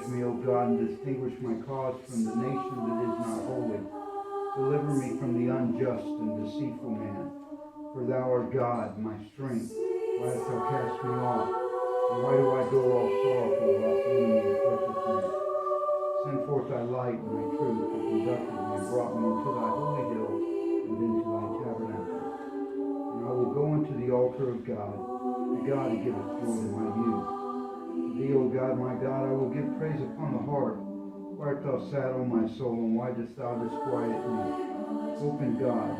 me, O God, and distinguish my cause from the nation that is not holy. Deliver me from the unjust and deceitful man. For thou art God, my strength. Why hast thou cast me off? And why do I go all sorrowful while the enemy afflicteth me? Send forth thy light and thy truth, that conducted me and brought me into thy holy hill and into thy tabernacle. And I will go unto the altar of God, to God who giveth joy to my youth. To thee, O God, my God, I will give praise upon the harp. Why art thou sad, O my soul, and why dost thou disquiet me? Hope in God,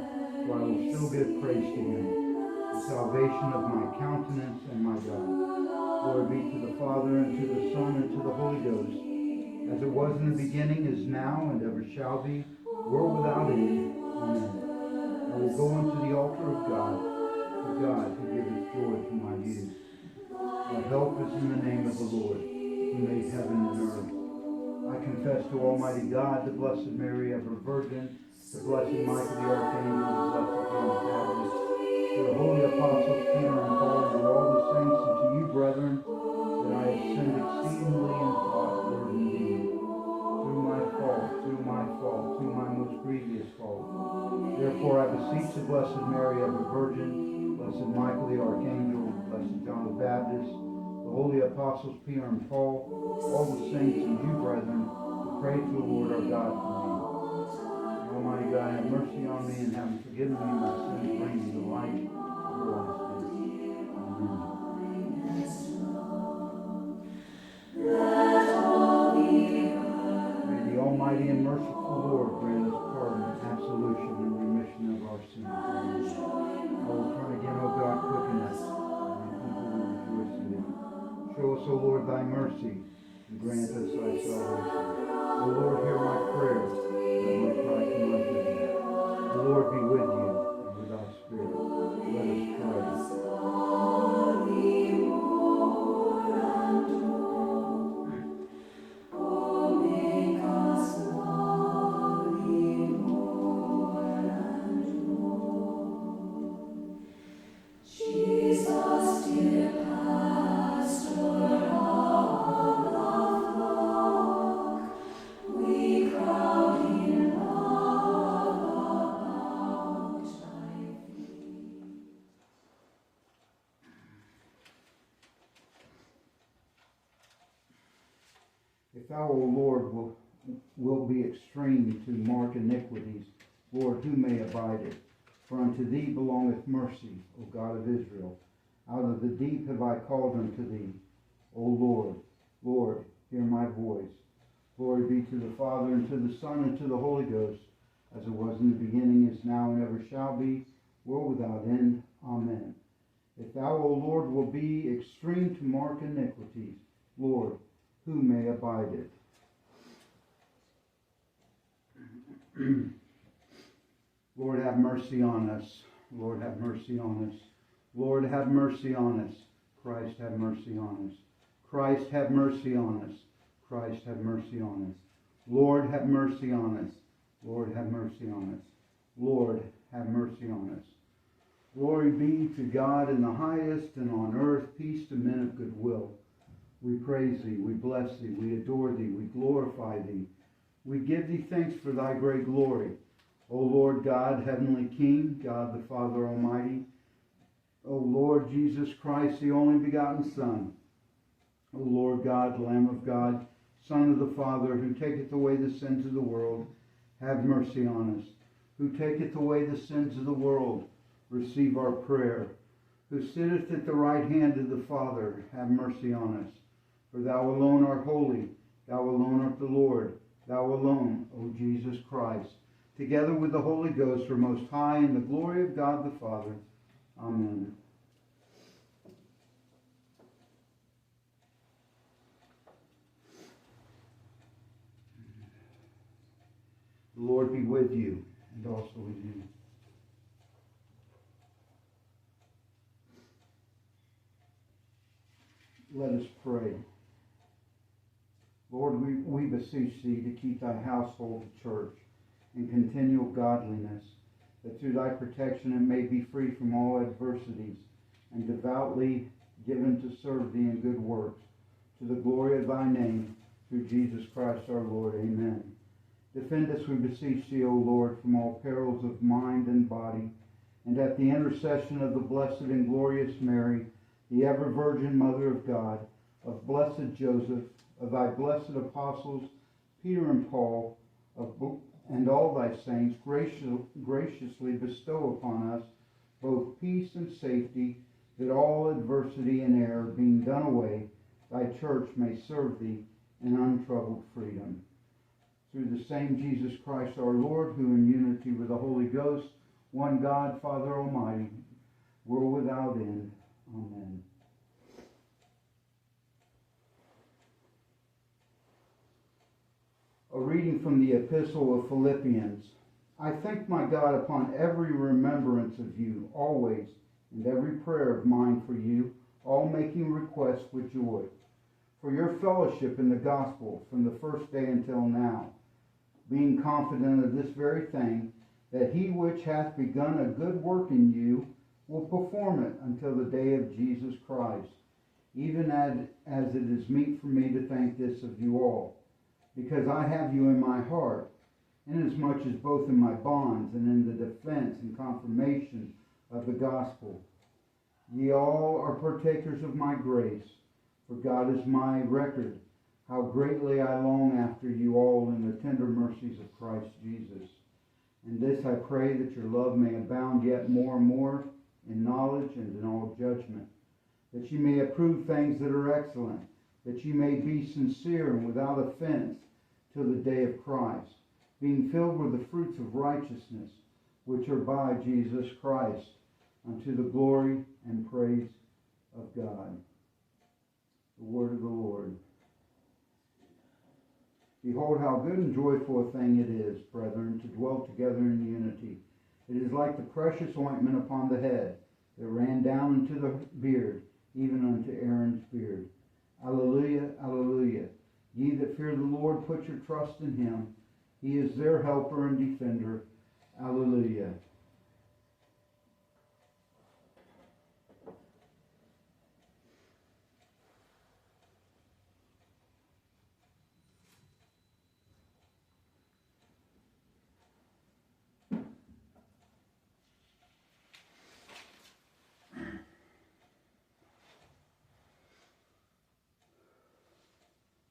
for I will still give praise to him, the salvation of my countenance and my God. Glory be to the Father, and to the Son, and to the Holy Ghost, as it was in the beginning, is now, and ever shall be, world without end. Amen. I will go unto the altar of God, to God who giveth joy to my youth. My help is in the name of the Lord, who made heaven and earth. I confess to Almighty God, the Blessed Mary, ever Virgin, the Blessed Michael the Archangel, the Blessed John the Baptist, to the holy apostles Peter and Paul, and to all the saints, and to you, brethren, that I have sinned exceedingly in thought, word, and deed, through my fault, through my most grievous fault. Therefore I beseech the Blessed Mary, ever Virgin, Blessed Michael the Archangel, Blessed John the Baptist, the holy apostles Peter and Paul, all the saints and you, brethren, to pray to the Lord our God for me. And Almighty God, have mercy on me, and having forgiven me my sins, bring me to life everlasting. Amen. May the Almighty and merciful Lord grant us pardon, absolution, and remission of our sins. Amen. I will turn again, O God, quicken us, and my people will rejoice in thee. Show us, O Lord, thy mercy, and grant us thy salvation. O Lord, hear my prayer, and let my cry come unto thee. The Lord be with you, and with thy spirit. Let us pray. If thou, O Lord, will be extreme to mark iniquities, Lord, who may abide it? For unto thee belongeth mercy, O God of Israel. Out of the deep have I called unto thee. O Lord, Lord, hear my voice. Glory be to the Father, and to the Son, and to the Holy Ghost, as it was in the beginning, is now, and ever shall be, world without end. Amen. If thou, O Lord, will be extreme to mark iniquities, Lord, who may abide it? Lord, have mercy on us. Lord, have mercy on us. Lord, have mercy on us. Christ, have mercy on us. Christ, have mercy on us. Christ, have mercy on us. Lord, have mercy on us. Lord, have mercy on us. Lord, have mercy on us. Glory be to God in the highest, and on earth peace to men of good will. We praise thee, we bless thee, we adore thee, we glorify thee. We give thee thanks for thy great glory. O Lord God, heavenly King, God the Father Almighty, O Lord Jesus Christ, the only begotten Son, O Lord God, Lamb of God, Son of the Father, who taketh away the sins of the world, have mercy on us. Who taketh away the sins of the world, receive our prayer. Who sitteth at the right hand of the Father, have mercy on us. For thou alone art holy, thou alone art the Lord, thou alone, O Jesus Christ, together with the Holy Ghost, are most high in the glory of God the Father. Amen. The Lord be with you, and also with you. Let us pray. Lord, we beseech thee to keep thy household, the church, in continual godliness, that through thy protection it may be free from all adversities, and devoutly given to serve thee in good works, to the glory of thy name, through Jesus Christ our Lord. Amen. Defend us, we beseech thee, O Lord, from all perils of mind and body, and at the intercession of the blessed and glorious Mary, the ever Virgin Mother of God, of blessed Joseph, of thy blessed apostles, Peter and Paul, and all thy saints, graciously bestow upon us both peace and safety, that all adversity and error being done away, thy church may serve thee in untroubled freedom. Through the same Jesus Christ our Lord, who in unity with the Holy Ghost, one God, Father Almighty, world without end. Amen. A reading from the Epistle of Philippians. I thank my God upon every remembrance of you, always, and every prayer of mine for you, all making request with joy, for your fellowship in the gospel from the first day until now, being confident of this very thing, that he which hath begun a good work in you will perform it until the day of Jesus Christ, even as it is meet for me to think this of you all, because I have you in my heart, inasmuch as both in my bonds and in the defense and confirmation of the gospel, ye all are partakers of my grace, for God is my record, how greatly I long after you all in the tender mercies of Christ Jesus. And this I pray, that your love may abound yet more and more in knowledge and in all judgment, that ye may approve things that are excellent, that ye may be sincere and without offense till the day of Christ, being filled with the fruits of righteousness, which are by Jesus Christ, unto the glory and praise of God. The word of the Lord. Behold, how good and joyful a thing it is, brethren, to dwell together in unity. It is like the precious ointment upon the head, that ran down into the beard, even unto Aaron's beard. Alleluia, alleluia. Ye that fear the Lord, put your trust in him. He is their helper and defender. Alleluia.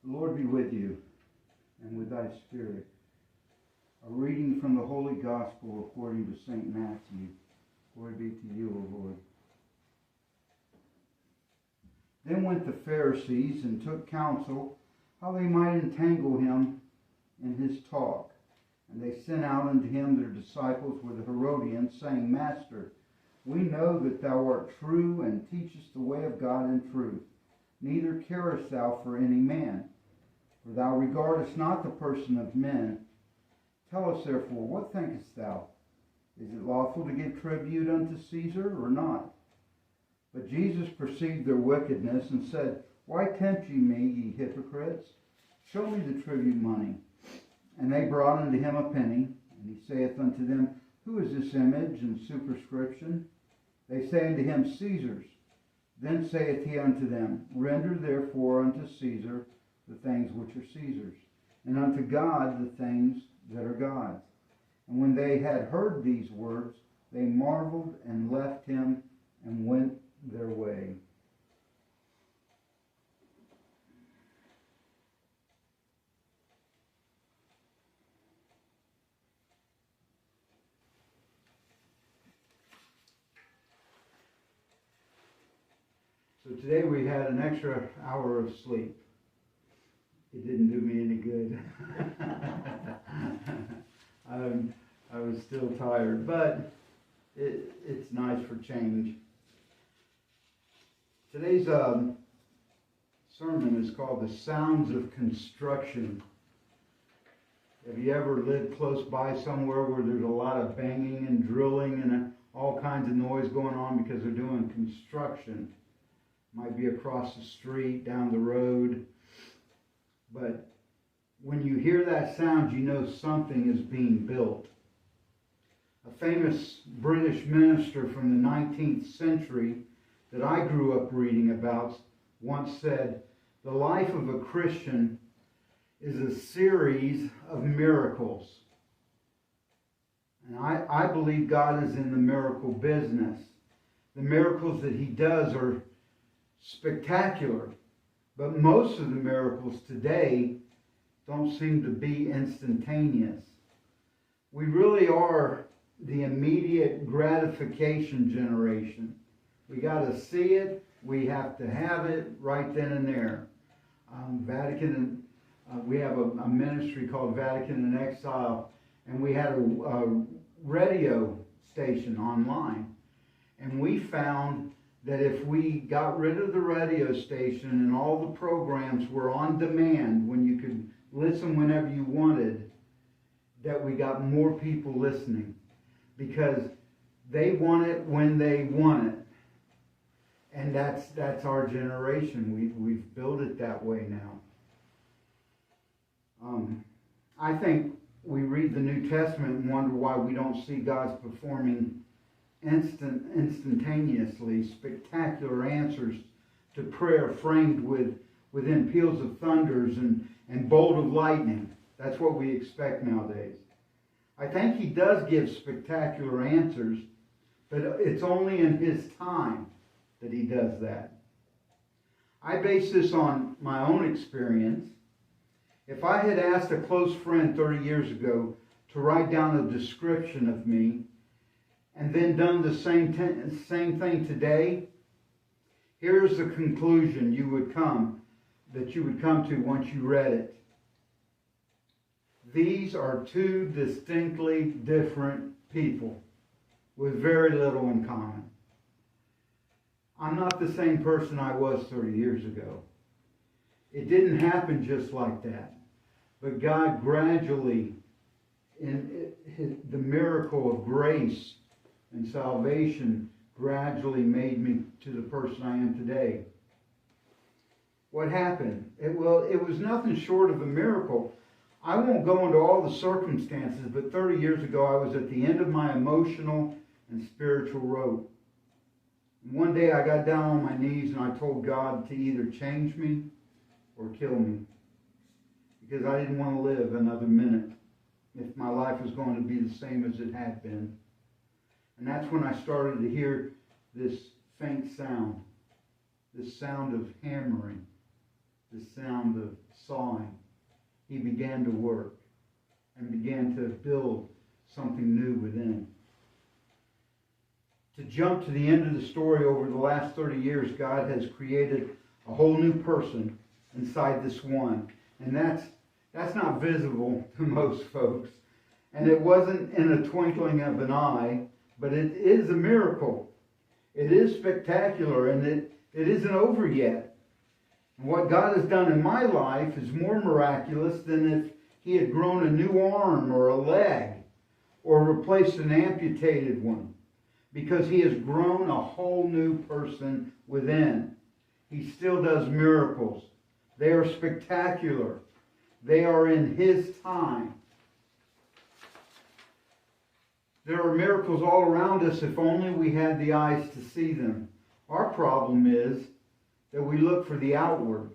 The Lord be with you, and with thy spirit. A reading from the Holy Gospel according to St. Matthew. Glory be to you, O Lord. Then went the Pharisees and took counsel how they might entangle him in his talk. And they sent out unto him their disciples with the Herodians, saying, Master, we know that thou art true, and teachest the way of God in truth. Neither carest thou for any man, for thou regardest not the person of men. Tell us therefore, what thinkest thou? Is it lawful to give tribute unto Caesar, or not? But Jesus perceived their wickedness, and said, Why tempt ye me, ye hypocrites? Show me the tribute money. And they brought unto him a penny. And he saith unto them, Who is this image and superscription? They say unto him, Caesar's. Then saith he unto them, Render therefore unto Caesar the things which are Caesar's, and unto God the things that are God's. And when they had heard these words, they marveled and left him and went their way. So today we had an extra hour of sleep. It didn't do me any good. I was still tired, but it's nice for change. Today's sermon is called The Sounds of Construction. Have you ever lived close by somewhere where there's a lot of banging and drilling and all kinds of noise going on because they're doing construction? Might be across the street, down the road. But when you hear that sound, you know something is being built. A famous British minister from the 19th century that I grew up reading about once said, the life of a Christian is a series of miracles. And I believe God is in the miracle business. The miracles that He does are spectacular. But most of the miracles today don't seem to be instantaneous. We really are the immediate gratification generation. We got to see it. We have to have it right then and there. We have a ministry called Vatican in Exile, and we had a radio station online. And we found that if we got rid of the radio station and all the programs were on demand, when you could listen whenever you wanted, that we got more people listening. Because they want it when they want it. And that's our generation. We've built it that way now. I think we read the New Testament and wonder why we don't see God's performing instantaneously spectacular answers to prayer framed within peals of thunders and bolt of lightning. That's what we expect nowadays. I think He does give spectacular answers, but it's only in His time that He does that. I base this on my own experience. If I had asked a close friend 30 years ago to write down a description of me and then done the same thing today, here's the conclusion you would come to once you read it. These are two distinctly different people with very little in common. I'm not the same person I was 30 years ago. It didn't happen just like that. But God gradually, in the miracle of grace and salvation, gradually made me to the person I am today. What happened? It was nothing short of a miracle. I won't go into all the circumstances, but 30 years ago I was at the end of my emotional and spiritual rope. One day I got down on my knees and I told God to either change me or kill me. Because I didn't want to live another minute if my life was going to be the same as it had been. And that's when I started to hear this faint sound. This sound of hammering. This sound of sawing. He began to work and began to build something new within. To jump to the end of the story, over the last 30 years, God has created a whole new person inside this one. And that's not visible to most folks. And it wasn't in a twinkling of an eye, but it is a miracle. It is spectacular, and it isn't over yet. And what God has done in my life is more miraculous than if He had grown a new arm or a leg or replaced an amputated one, because He has grown a whole new person within. He still does miracles. They are spectacular. They are in His time. There are miracles all around us if only we had the eyes to see them. Our problem is that we look for the outward,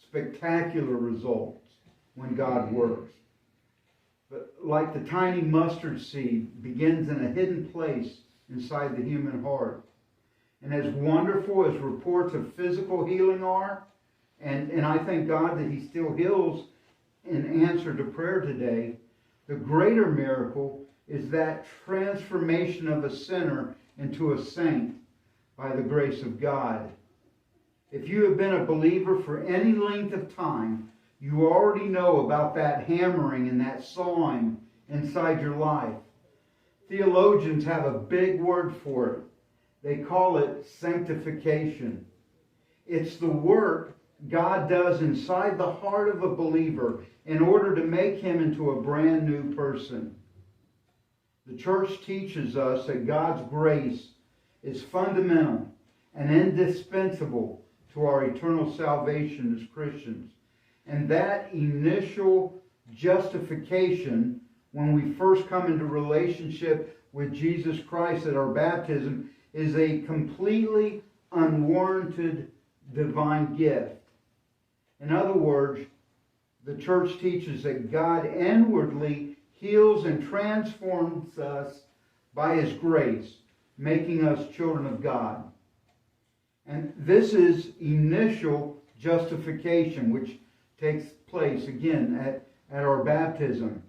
spectacular results when God works. But like the tiny mustard seed begins in a hidden place inside the human heart. And as wonderful as reports of physical healing are, and I thank God that He still heals in answer to prayer today, the greater miracle is that transformation of a sinner into a saint by the grace of God. If you have been a believer for any length of time, you already know about that hammering and that sawing inside your life. Theologians have a big word for it. They call it sanctification. It's the work God does inside the heart of a believer in order to make him into a brand new person. The church teaches us that God's grace is fundamental and indispensable to our eternal salvation as Christians. And that initial justification, when we first come into relationship with Jesus Christ at our baptism, is a completely unwarranted divine gift. In other words, the church teaches that God inwardly heals and transforms us by His grace, making us children of God. And this is initial justification, which takes place, again, at our baptism.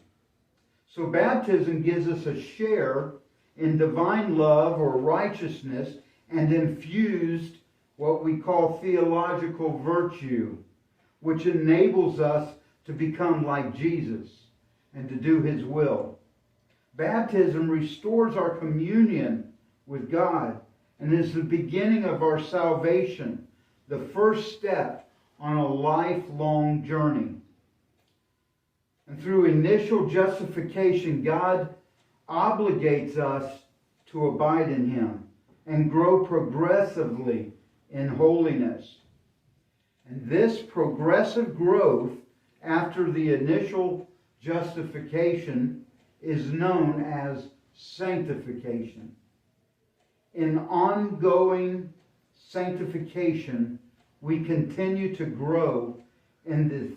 So baptism gives us a share in divine love or righteousness and infused what we call theological virtue, which enables us to become like Jesus and to do His will. Baptism restores our communion with God and is the beginning of our salvation, the first step on a lifelong journey. And through initial justification, God obligates us to abide in Him and grow progressively in holiness. And this progressive growth after the initial justification is known as sanctification. In ongoing sanctification, we continue to grow in the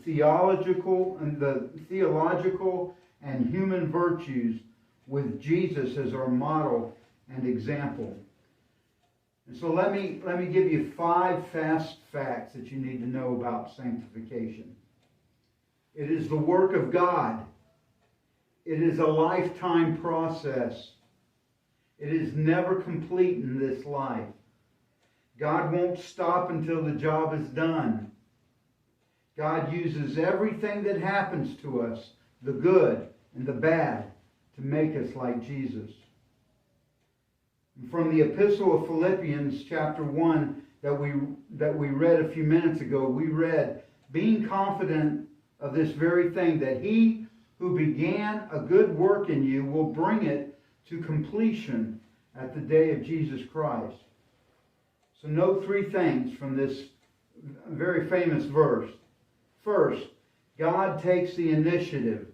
theological and human virtues with Jesus as our model and example. And so let me give you 5 fast facts that you need to know about sanctification. It is the work of God. It is a lifetime process. It is never complete in this life. God won't stop until the job is done. God uses everything that happens to us, the good and the bad, to make us like Jesus. From the Epistle of Philippians, chapter 1, that we read a few minutes ago, we read, being confident of this very thing, that He who began a good work in you will bring it to completion at the day of Jesus Christ. So note 3 things from this very famous verse. First, God takes the initiative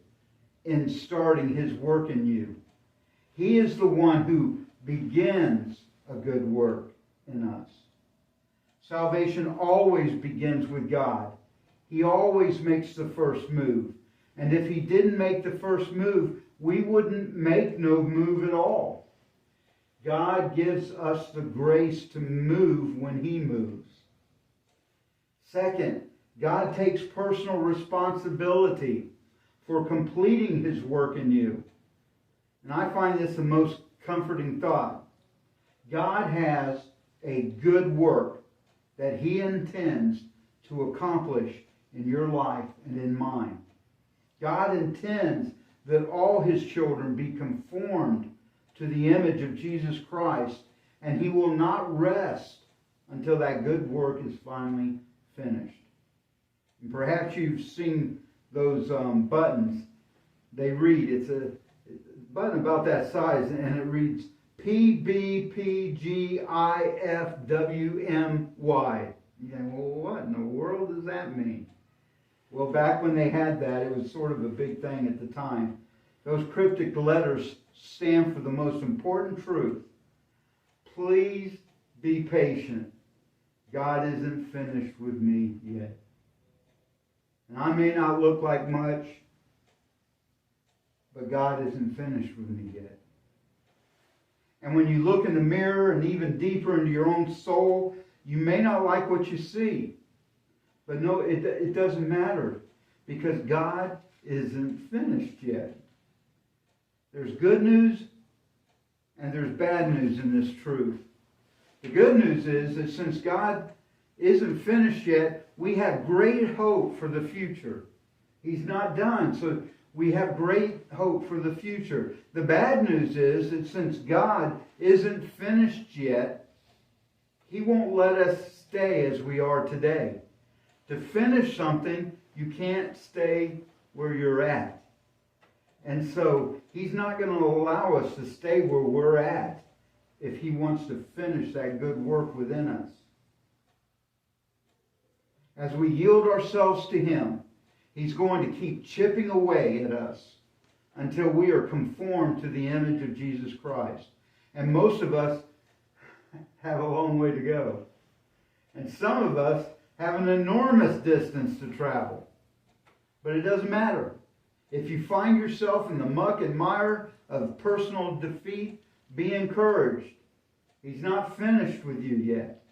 in starting His work in you. He is the one who begins a good work in us. Salvation always begins with God. He always makes the first move. And if He didn't make the first move, we wouldn't make no move at all. God gives us the grace to move when He moves. Second, God takes personal responsibility for completing His work in you. And I find this the most comforting thought. God has a good work that He intends to accomplish in your life and in mine. God intends that all His children be conformed to the image of Jesus Christ, and He will not rest until that good work is finally finished. And perhaps you've seen those buttons. They read, it's a button about that size, and it reads PBPGIFWMY. Yeah, well, what in the world does that mean? Well, back when they had that, it was sort of a big thing at the time. Those cryptic letters stand for the most important truth. Please be patient. God isn't finished with me yet. And I may not look like much, but God isn't finished with me yet. And when you look in the mirror and even deeper into your own soul, you may not like what you see. But no, it doesn't matter, because God isn't finished yet. There's good news and there's bad news in this truth. The good news is that since God isn't finished yet, we have great hope for the future. He's not done, so we have great hope for the future. The bad news is that since God isn't finished yet, He won't let us stay as we are today. To finish something, you can't stay where you're at. And so He's not going to allow us to stay where we're at if He wants to finish that good work within us. As we yield ourselves to Him, He's going to keep chipping away at us until we are conformed to the image of Jesus Christ. And most of us have a long way to go. And some of us have an enormous distance to travel. But it doesn't matter. If you find yourself in the muck and mire of personal defeat, be encouraged. He's not finished with you yet.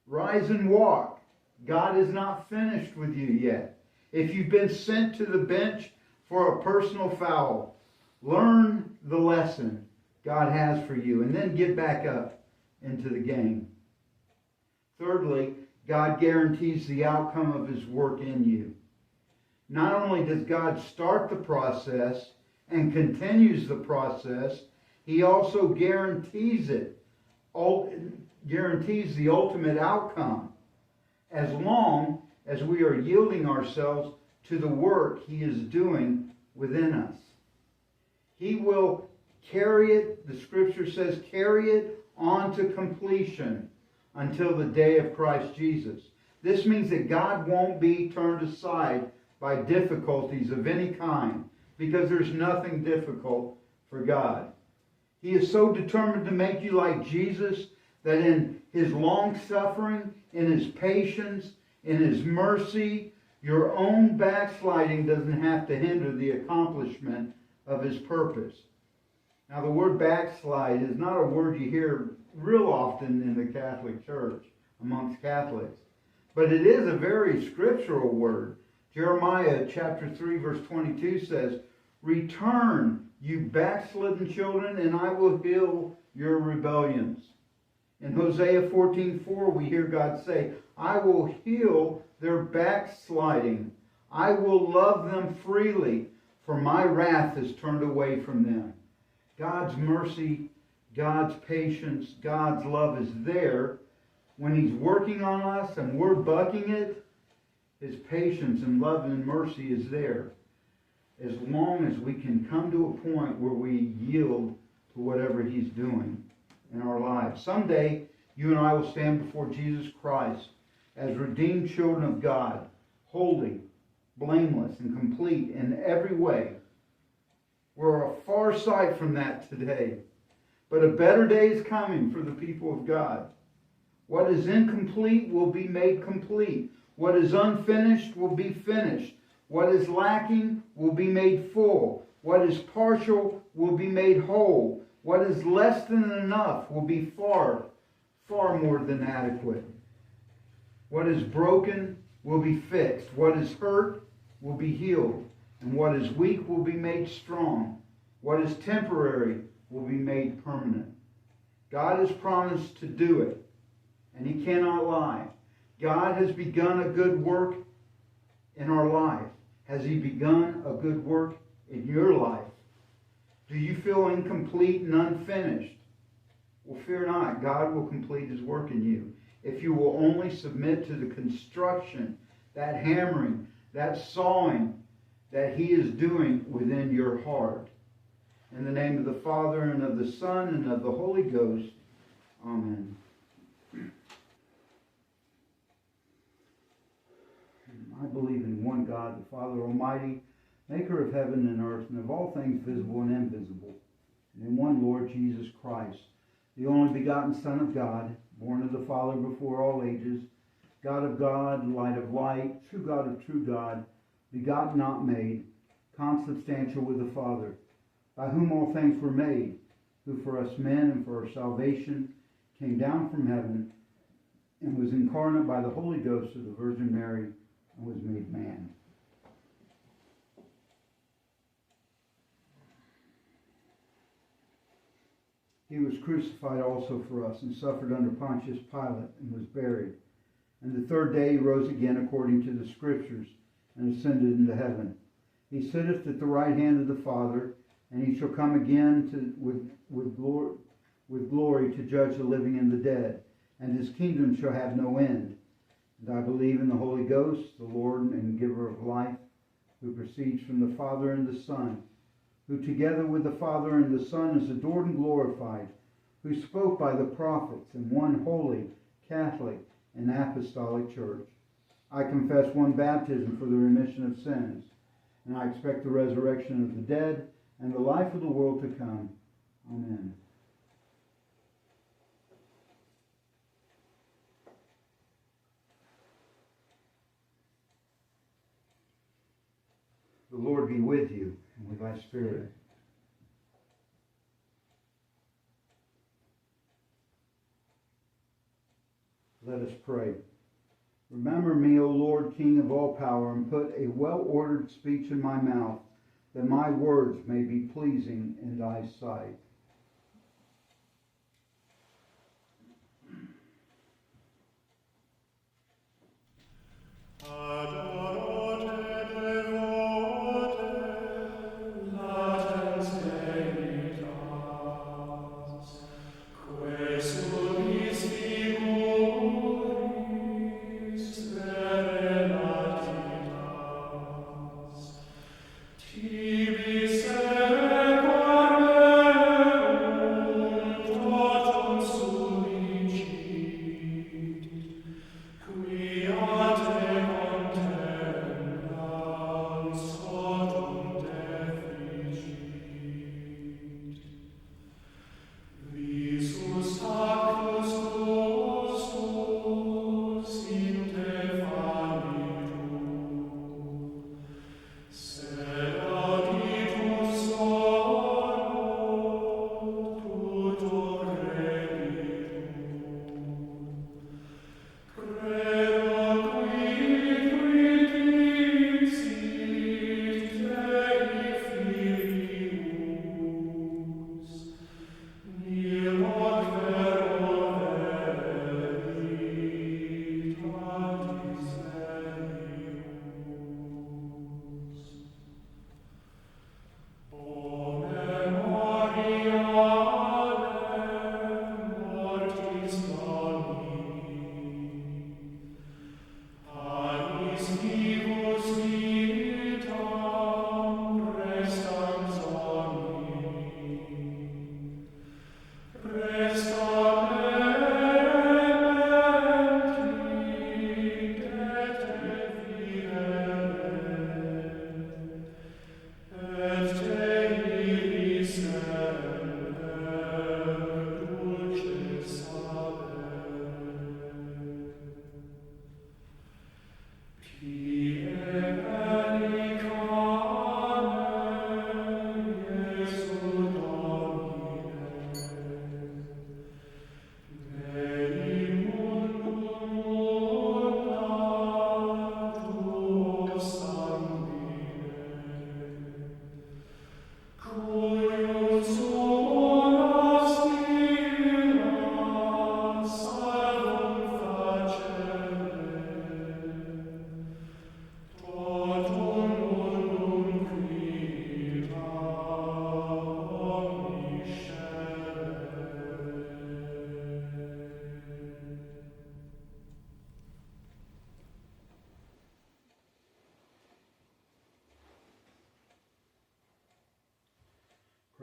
Rise and walk. God is not finished with you yet. If you've been sent to the bench for a personal foul, learn the lesson God has for you and then get back up into the game. Thirdly, God guarantees the outcome of His work in you. Not only does God start the process and continues the process, He also guarantees the ultimate outcome as long as we are yielding ourselves to the work He is doing within us. He will carry it, the Scripture says, carry it on to completion until the day of Christ Jesus. This means that God won't be turned aside by difficulties of any kind, because there's nothing difficult for God. He is so determined to make you like Jesus that in His long suffering, in His patience, in His mercy, your own backsliding doesn't have to hinder the accomplishment of His purpose. Now, the word backslide is not a word you hear real often in the Catholic Church amongst Catholics, but it is a very scriptural word. Jeremiah chapter 3 verse 22 says, "Return, you backslidden children, and I will heal your rebellions." In Hosea 14:4 we hear God say, "I will heal their backsliding. I will love them freely, for my wrath is turned away from them." God's mercy, God's patience, God's love is there. When He's working on us and we're bucking it, His patience and love and mercy is there. As long as we can come to a point where we yield to whatever He's doing in our lives. Someday, you and I will stand before Jesus Christ as redeemed children of God, holy, blameless, and complete in every way. We're a far sight from that today. But a better day is coming for the people of God. What is incomplete will be made complete. What is unfinished will be finished. What is lacking will be made full. What is partial will be made whole. What is less than enough will be far, far more than adequate. What is broken will be fixed. What is hurt will be healed. And what is weak will be made strong. What is temporary will be made permanent. God has promised to do it, and He cannot lie. God has begun a good work in our life. Has He begun a good work in your life? Do you feel incomplete and unfinished? Well, fear not. God will complete His work in you. If you will only submit to the construction, that hammering, that sawing that He is doing within your heart. In the name of the Father, and of the Son, and of the Holy Ghost. Amen. I believe in one God, the Father Almighty, maker of heaven and earth, and of all things visible and invisible, and in one Lord Jesus Christ, the only begotten Son of God, born of the Father before all ages, God of God, light of light, true God of true God, begotten not made, consubstantial with the Father, by whom all things were made, who for us men and for our salvation came down from heaven and was incarnate by the Holy Ghost of the Virgin Mary and was made man. He was crucified also for us and suffered under Pontius Pilate and was buried. And the third day He rose again according to the Scriptures and ascended into heaven. He sitteth at the right hand of the Father, and He shall come again with glory to judge the living and the dead, and His kingdom shall have no end. And I believe in the Holy Ghost, the Lord and giver of life, who proceeds from the Father and the Son, who together with the Father and the Son is adored and glorified, who spoke by the prophets in one holy, Catholic, and apostolic church. I confess one baptism for the remission of sins, and I expect the resurrection of the dead and the life of the world to come. Amen. Lord be with you and with thy spirit. Let us pray. Remember me, O Lord, King of all power, and put a well-ordered speech in my mouth, that my words may be pleasing in thy sight.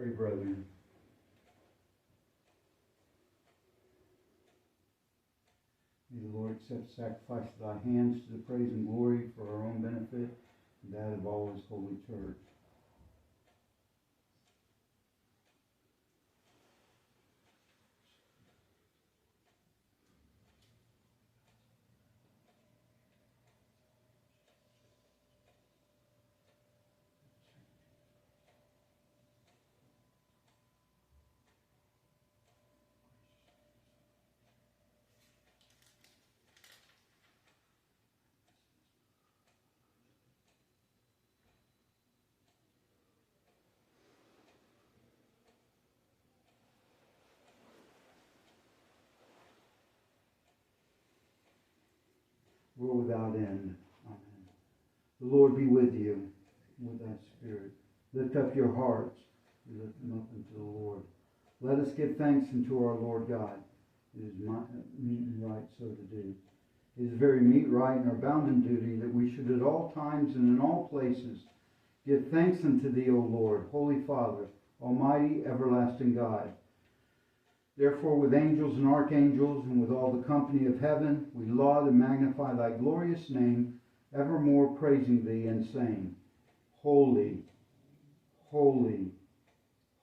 Pray, brethren. May the Lord accept the sacrifice of thy hands to the praise and glory for our own benefit and that of all his holy church. World without end. Amen. The Lord be with you, with thy spirit. Lift up your hearts. We lift them up unto the Lord. Let us give thanks unto our Lord God. It is meet and right so to do. It is very meet, right, and our bounden duty that we should at all times and in all places give thanks unto thee, O Lord, Holy Father, Almighty, everlasting God. Therefore, with angels and archangels, and with all the company of heaven, we laud and magnify thy glorious name, evermore praising thee and saying, Holy, holy,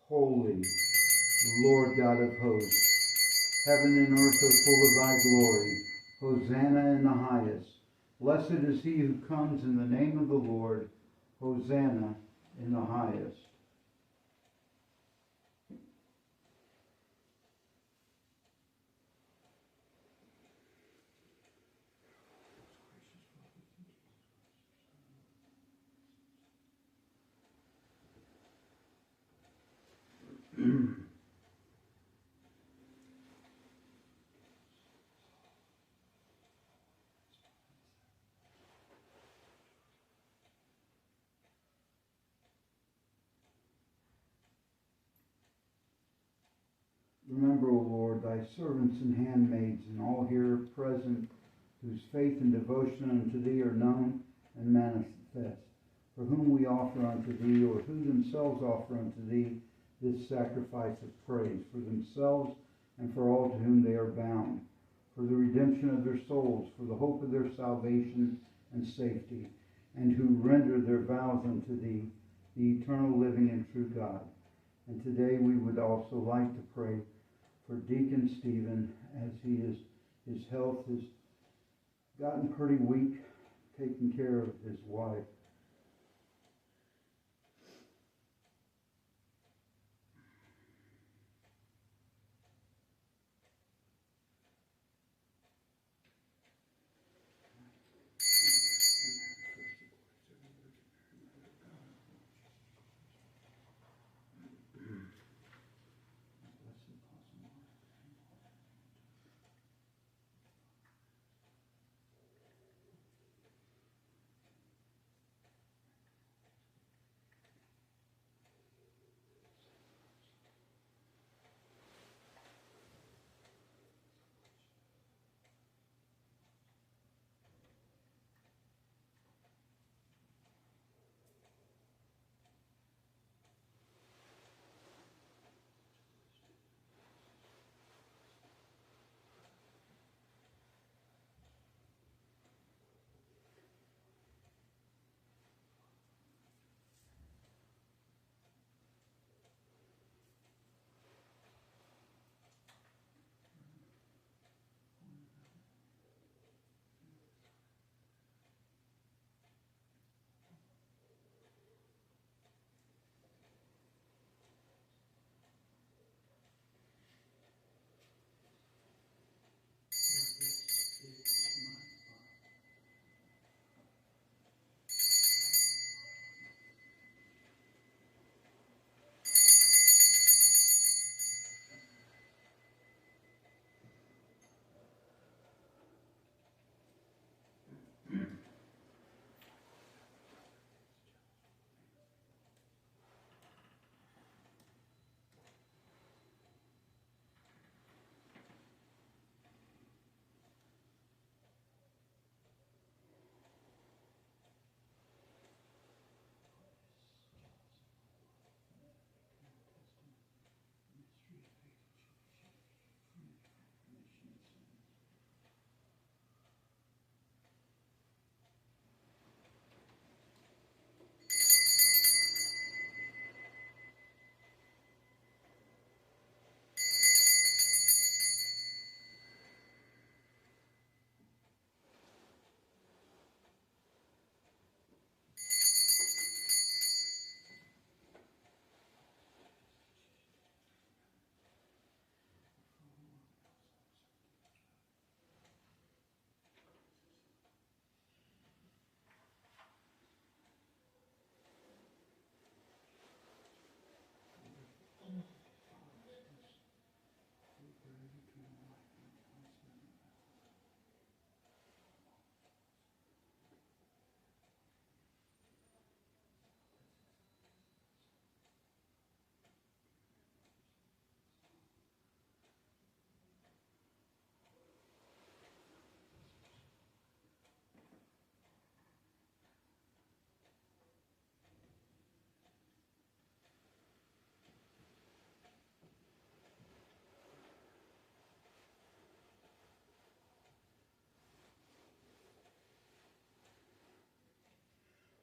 holy, Lord God of hosts. Heaven and earth are full of thy glory. Hosanna in the highest. Blessed is he who comes in the name of the Lord. Hosanna in the highest. Remember, O Lord, thy servants and handmaids, and all here present, whose faith and devotion unto thee are known and manifest, for whom we offer unto thee, or who themselves offer unto thee, this sacrifice of praise, for themselves and for all to whom they are bound, for the redemption of their souls, for the hope of their salvation and safety, and who render their vows unto thee, the eternal living and true God. And today we would also like to pray for Deacon Stephen, as his health has gotten pretty weak, taking care of his wife.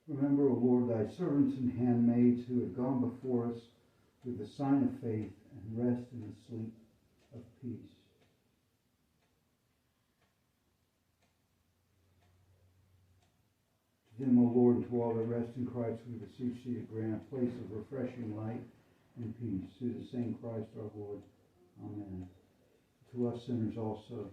Remember, O Lord, thy servants and handmaids who have gone before us with the sign of faith and rest in the sleep of peace. Them, O Lord, and to all that rest in Christ, we beseech thee to grant a place of refreshing light and peace through the same Christ our Lord. Amen. To us sinners also.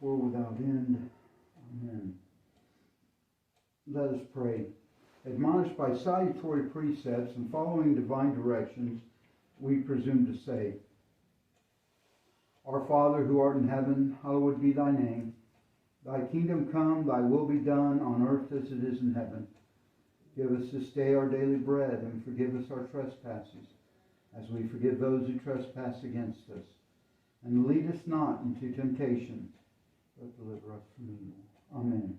World without end. Amen. Let us pray. Admonished by salutary precepts and following divine directions, we presume to say, Our Father, who art in heaven, hallowed be thy name. Thy kingdom come, thy will be done on earth as it is in heaven. Give us this day our daily bread, and forgive us our trespasses, as we forgive those who trespass against us. And lead us not into temptation, but deliver us from evil. Amen.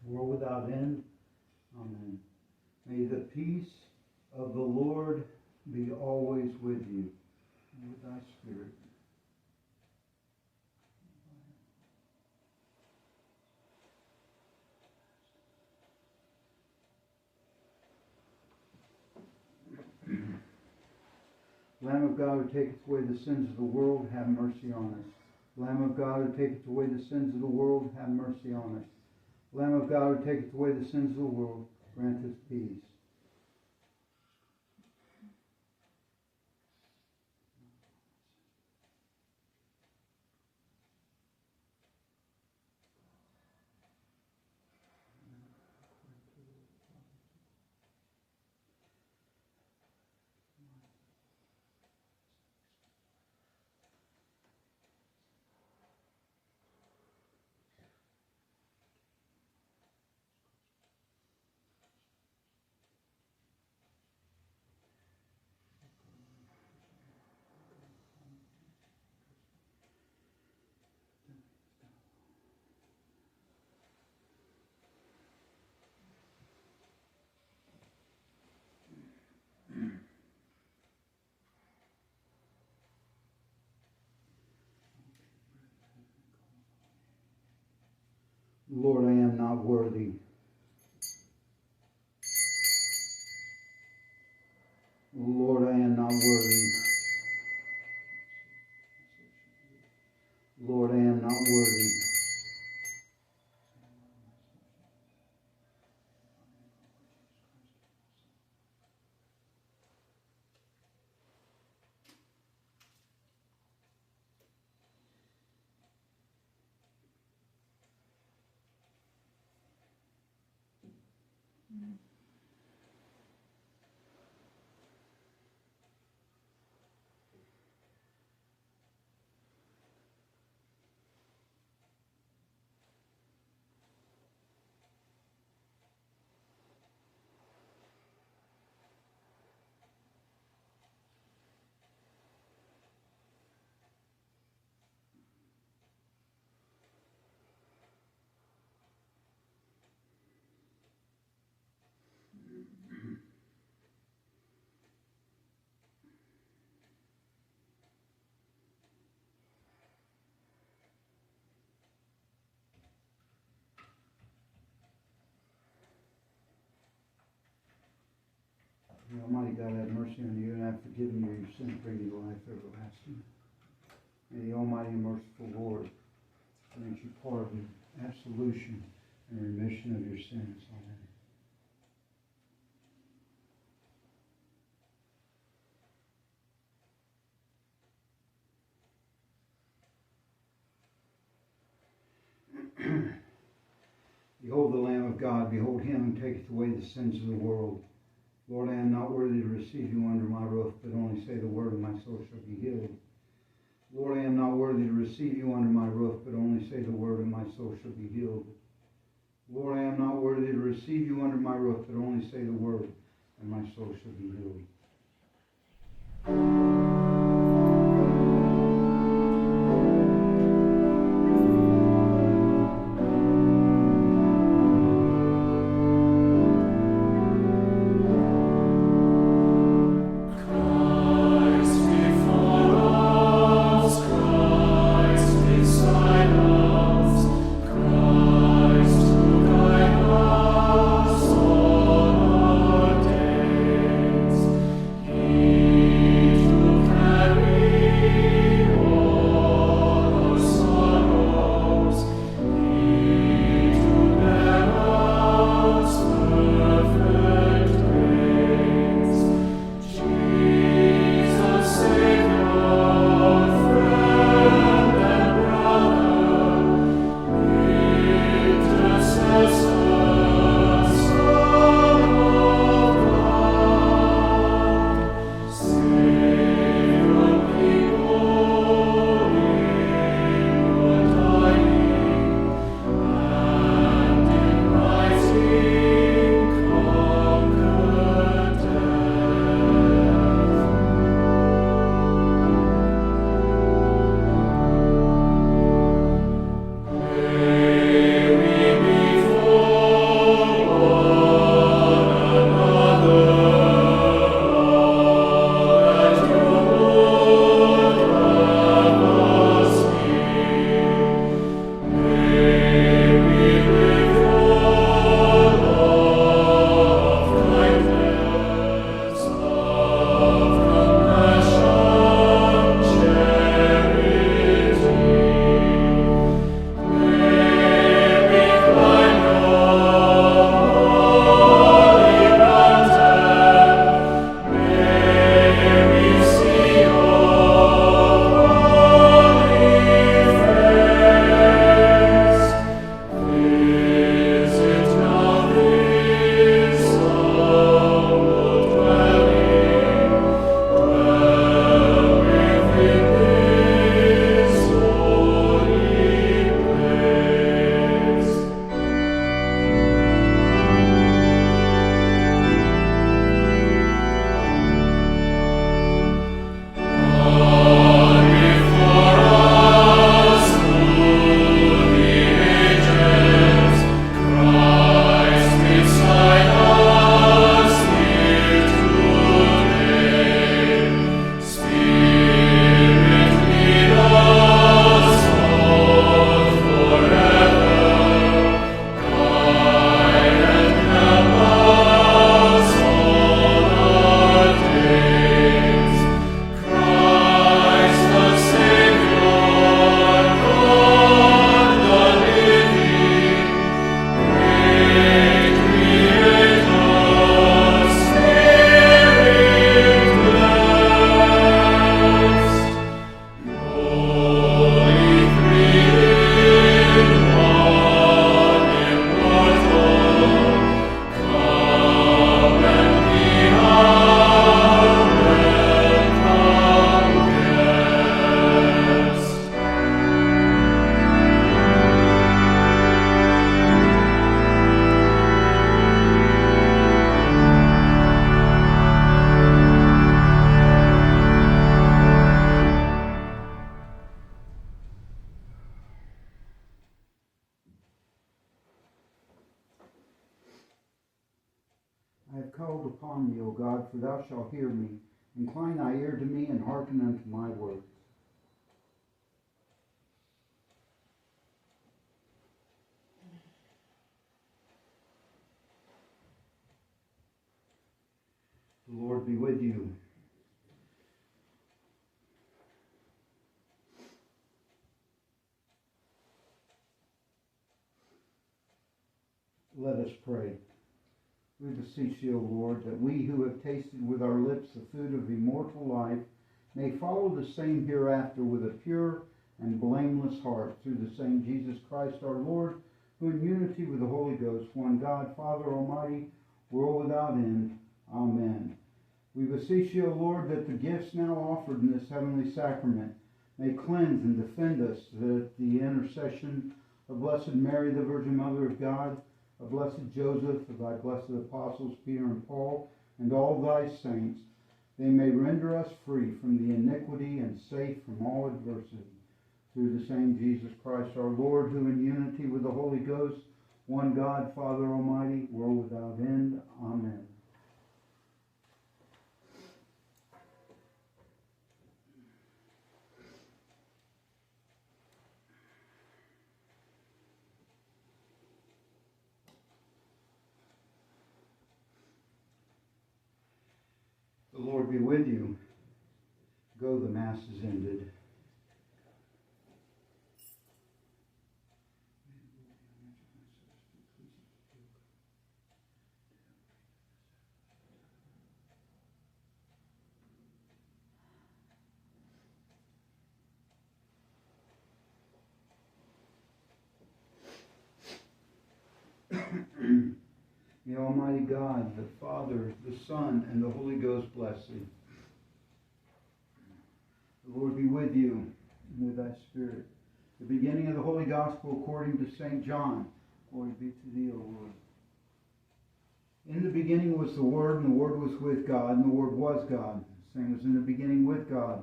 World without end. Amen. May the peace of the Lord be always with you and with thy spirit. Lamb of God, who taketh away the sins of the world, have mercy on us. Lamb of God, who taketh away the sins of the world, have mercy on us. Lamb of God, who taketh away the sins of the world, grant us peace. Lord, I am not worthy. Lord, I am not worthy. Lord, I am not worthy. May Almighty God have mercy on you and have forgiven you your sin, bring you to life everlasting. May the Almighty and merciful Lord grant you pardon, absolution, and remission of your sins. Amen. Behold the Lamb of God, behold him who taketh away the sins of the world. Lord, I am not worthy to receive you under my roof, but only say the word, and my soul shall be healed. Lord, I am not worthy to receive you under my roof, but only say the word, and my soul shall be healed. Lord, I am not worthy to receive you under my roof, but only say the word, and my soul shall be healed. I have called upon thee, O God, for thou shalt hear me. Incline thy ear to me, and hearken unto my words. The Lord Lord be with you. Let us pray. We beseech thee, O Lord, that we who have tasted with our lips the food of immortal life may follow the same hereafter with a pure and blameless heart, through the same Jesus Christ our Lord, who in unity with the Holy Ghost, one God, Father Almighty, world without end. Amen. We beseech you, O Lord, that the gifts now offered in this heavenly sacrament may cleanse and defend us, that the intercession of Blessed Mary, the Virgin Mother of God, of Blessed Joseph, of thy blessed apostles Peter and Paul, and all thy saints, they may render us free from the iniquity and safe from all adversity. Through the same Jesus Christ our Lord, who in unity with the Holy Ghost, one God, Father Almighty, world without end. Amen. The Lord be with you. Go, the Mass is ended. May Almighty God, the Father, the Son, and the Holy Ghost bless thee. The Lord be with you, and with thy spirit. The beginning of the Holy Gospel according to St. John. Glory be to thee, O Lord. In the beginning was the Word, and the Word was with God, and the Word was God. The same was in the beginning with God.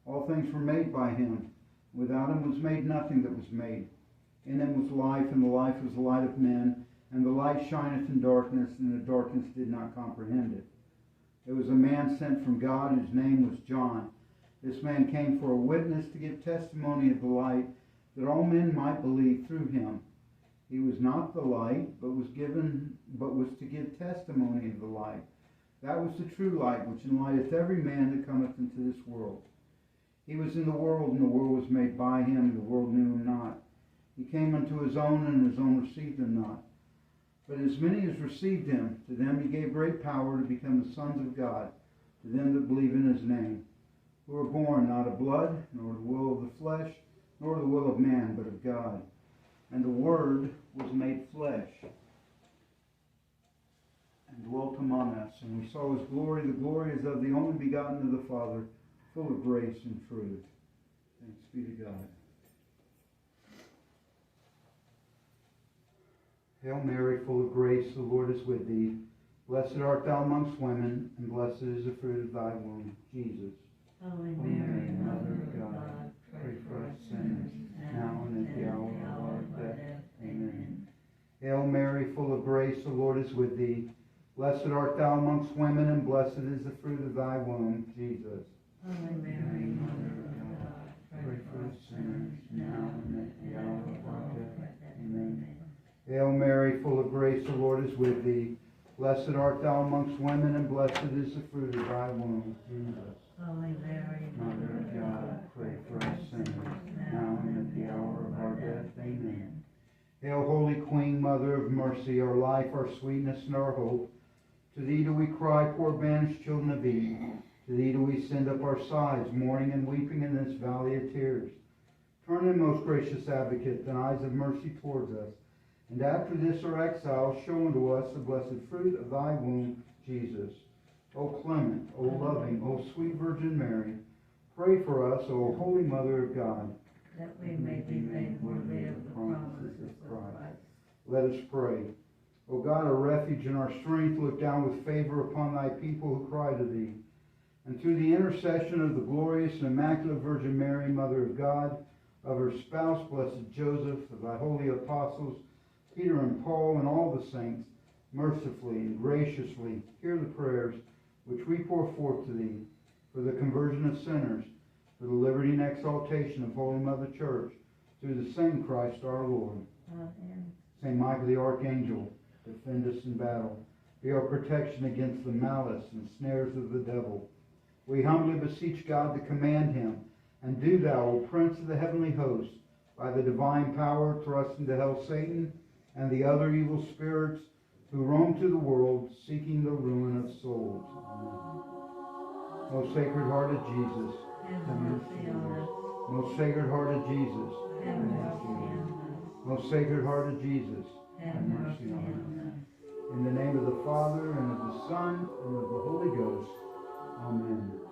All things were made by him. Without him was made nothing that was made. In him was life, and the life was the light of men. And the light shineth in darkness, and the darkness did not comprehend it. There was a man sent from God, whose name was John. This man came for a witness, to give testimony of the light, that all men might believe through him. He was not the light, but was to give testimony of the light. That was the true light, which enlighteth every man that cometh into this world. He was in the world, and the world was made by him, and the world knew him not. He came unto his own, and his own received him not. But as many as received him, to them he gave great power to become the sons of God, to them that believe in his name, who are born not of blood, nor the will of the flesh, nor the will of man, but of God. And the Word was made flesh, and dwelt among us. And we saw his glory. The glory is of the only begotten of the Father, full of grace and truth. Thanks be to God. Hail Mary, full of grace, the Lord is with thee. Blessed art thou amongst women, and blessed is the fruit of thy womb, Jesus. Holy Mary, Mother of God, pray for us sinners, now and at the hour of our death. Amen. Hail Mary, full of grace, the Lord is with thee. Blessed art thou amongst women, and blessed is the fruit of thy womb, Jesus. Holy Mary, Mother of God, pray for us sinners, now and at the hour of our death. Amen. Hail Mary, full of grace, the Lord is with thee. Blessed art thou amongst women, and blessed is the fruit of thy womb, Jesus. Holy Mary, Mother of God, pray for us sinners, now and at the hour of our death. Amen. Hail, Holy Queen, Mother of mercy, our life, our sweetness, and our hope. To thee do we cry, poor banished children of Eve. To thee do we send up our sighs, mourning and weeping in this valley of tears. Turn in, most gracious Advocate, thine eyes of mercy towards us. And after this our exile, show unto us the blessed fruit of thy womb, Jesus. O clement, O loving, O sweet Virgin Mary, pray for us, O Holy Mother of God, that we may be made worthy of the promises of Christ. Let us pray. O God, our refuge and our strength, look down with favor upon thy people who cry to thee. And through the intercession of the glorious and immaculate Virgin Mary, Mother of God, of her spouse, blessed Joseph, of thy holy apostles, Peter and Paul, and all the saints, mercifully and graciously hear the prayers which we pour forth to thee, for the conversion of sinners, for the liberty and exaltation of Holy Mother Church, through the same Christ our Lord. Amen. Saint Michael the Archangel, defend us in battle. Be our protection against the malice and snares of the devil. We humbly beseech God to command him, and do thou, O Prince of the heavenly host, by the divine power, thrust into hell Satan and the other evil spirits who roam to the world, seeking the ruin of souls. Amen. Most Sacred Heart of Jesus, have mercy on us. most Sacred Heart of Jesus, Have mercy on us. most Sacred Heart of Jesus, Have mercy on us. in the name of the Father, and of the Son, and of the Holy Ghost. Amen.